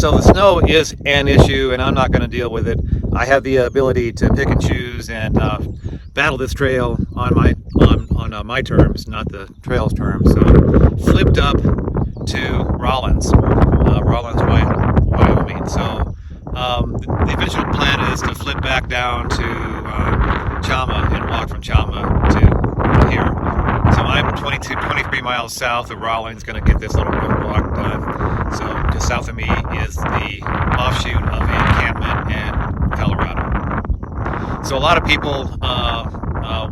So the snow is an issue, and I'm not going to deal with it. I have the ability to pick and choose and battle this trail on my terms, not the trail's terms. So flipped up to Rawlins, Wyoming. So the eventual plan is to flip back down to Chama and walk from Chama to here. So I'm 23 miles south of Rawlins, going to get this little road walk done. So just south of me is the offshoot of encampment in Colorado. So a lot of people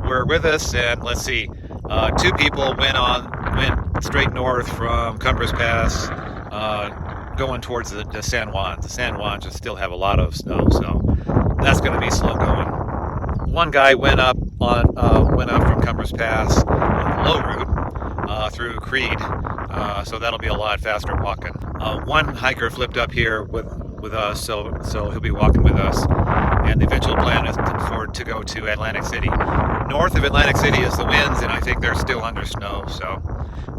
were with us, and let's see, 2 people went straight north from Cumbres Pass, going towards the San Juans. The San Juans just still have a lot of snow, so that's going to be slow going. One guy went up from Cumbres Pass on the low route through Creed, so that'll be a lot faster walking. One hiker flipped up here with us, so he'll be walking with us. And the eventual plan is to go to Atlantic City. North of Atlantic City is the winds, and I think they're still under snow, so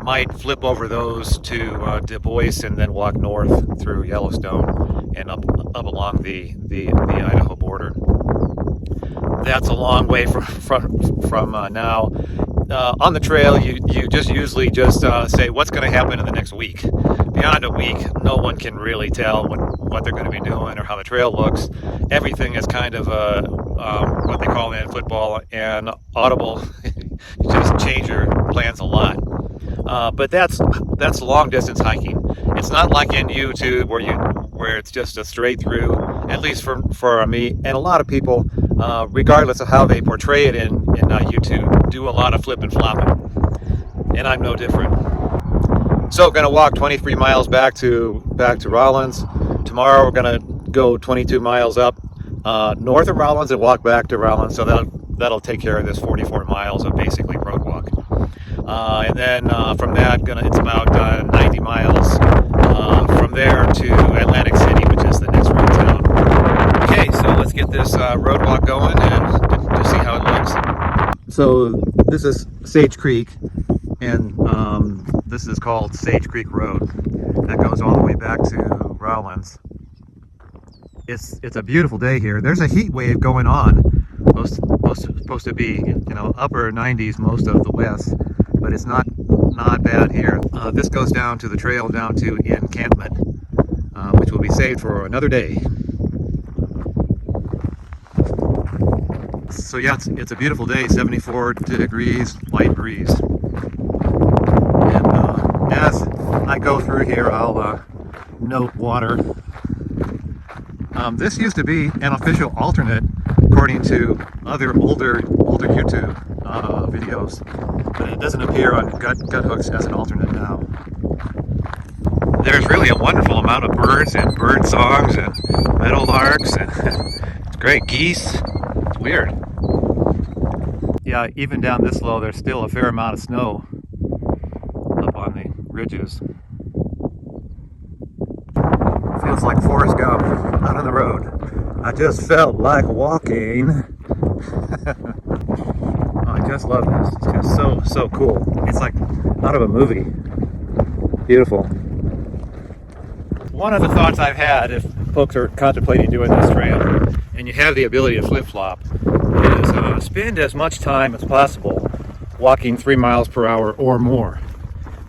might flip over those to Du Bois and then walk north through Yellowstone and up along the Idaho border. That's a long way from now. On the trail, you usually just say what's going to happen in the next week. Beyond a week, no one can really tell what they're going to be doing or how the trail looks. Everything is kind of what they call in football an audible. You just change your plans a lot. But that's long distance hiking. It's not like in YouTube where it's just a straight through. At least for me and a lot of people, regardless of how they portray it in YouTube, do a lot of flip and flopping, and I'm no different. So going to walk 23 miles back to Rawlins. Tomorrow we're going to go 22 miles up north of Rawlins and walk back to Rawlins. So that'll take care of this 44 miles of basically road walk. And then from that, it's about 90 miles from there to Atlantic City, which is the next road town. Okay, so let's get this road walk going and just see how it looks. So this is Sage Creek, and this is called Sage Creek Road. That goes all the way back to Rawlins. It's a beautiful day here. There's a heat wave going on. Supposed to be upper 90s most of the west, but it's not bad here. This goes down to the trail down to encampment, which will be saved for another day. So yeah, it's a beautiful day, 74 degrees, light breeze. And as I go through here, I'll note water. This used to be an official alternate, according to other older YouTube videos, but it doesn't appear on gut hooks as an alternate now. There's really a wonderful amount of birds and bird songs and meadowlarks, and it's great. Geese. It's weird. Yeah, even down this low, there's still a fair amount of snow up on the ridges. Feels like Forrest Gump out on the road. I just felt like walking. Oh, I just love this. It's just so cool. It's like out of a movie. Beautiful. One of the thoughts I've had, if folks are contemplating doing this trail and you have the ability to flip-flop, is spend as much time as possible walking 3 miles per hour or more.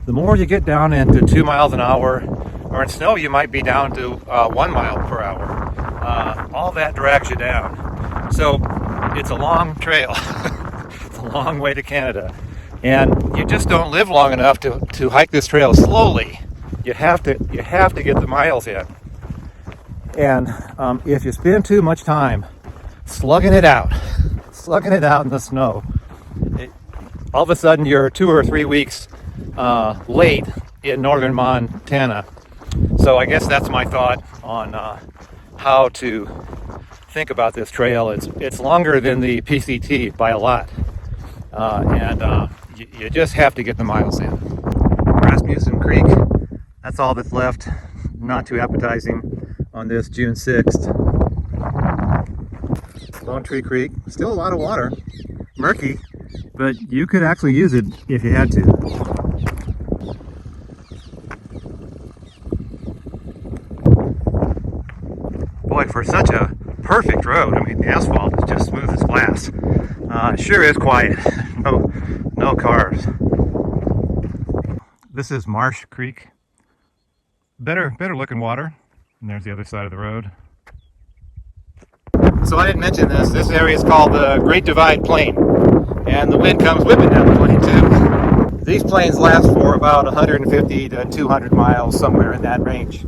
The more you get down into 2 miles an hour, or in snow you might be down to 1 mile per hour. All that drags you down. So it's a long trail. It's a long way to Canada. And you just don't live long enough to hike this trail slowly. You have to get the miles in. And if you spend too much time slugging it out in the snow, all of a sudden you're 2 or 3 weeks late in northern Montana. So I guess that's my thought on how to think about this trail. It's longer than the PCT by a lot, and you just have to get the miles in. Rasmussen Creek, that's all that's left. Not too appetizing on this June 6th. Lone Tree Creek, still a lot of water, murky, but you could actually use it if you had to. boy, for such a perfect road, I mean, the asphalt is just smooth as glass. It sure is quiet. No cars. This is Marsh Creek. Better looking water. And there's the other side of the road. So I didn't mention this. This area is called the Great Divide Plain. And the wind comes whipping down the plain too. These plains last for about 150 to 200 miles, somewhere in that range.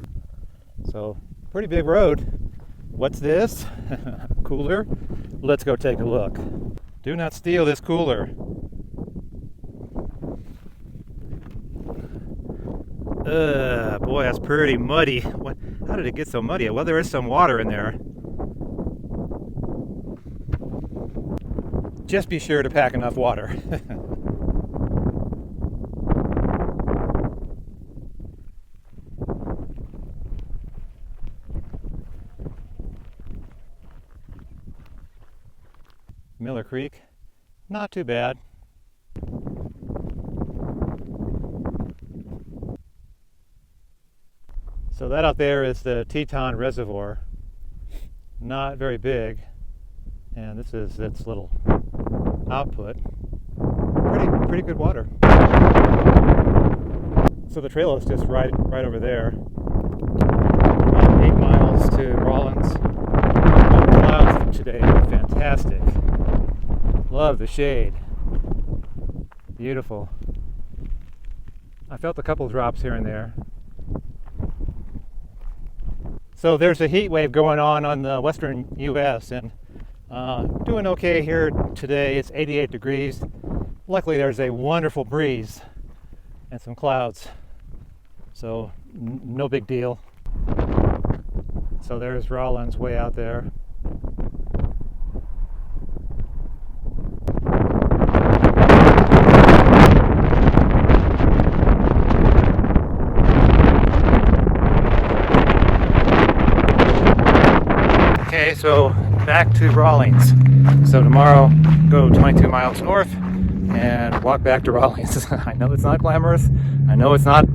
So, pretty big road. What's this? Cooler? Let's go take a look. Do not steal this cooler. Boy, that's pretty muddy. How did it get so muddy? Well, there is some water in there. Just be sure to pack enough water. Miller Creek, not too bad. So that out there is the Teton Reservoir. Not very big, and this is its little output. Pretty good water. So the trail is just right over there. About 8 miles to Rawlins. The clouds today are fantastic. Love the shade. Beautiful. I felt a couple drops here and there. So there's a heat wave going on the western U.S. and doing okay here today. It's 88 degrees. Luckily there's a wonderful breeze and some clouds, so no big deal. So there's Rawlins way out there. Okay, so back to Rawlins. So tomorrow, go 22 miles north and walk back to Rawlins. I know it's not glamorous. I know it's not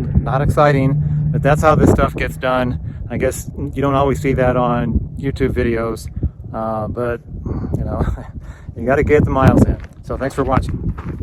exciting, but that's how this stuff gets done. I guess you don't always see that on YouTube videos, but you know, you got to get the miles in. So thanks for watching.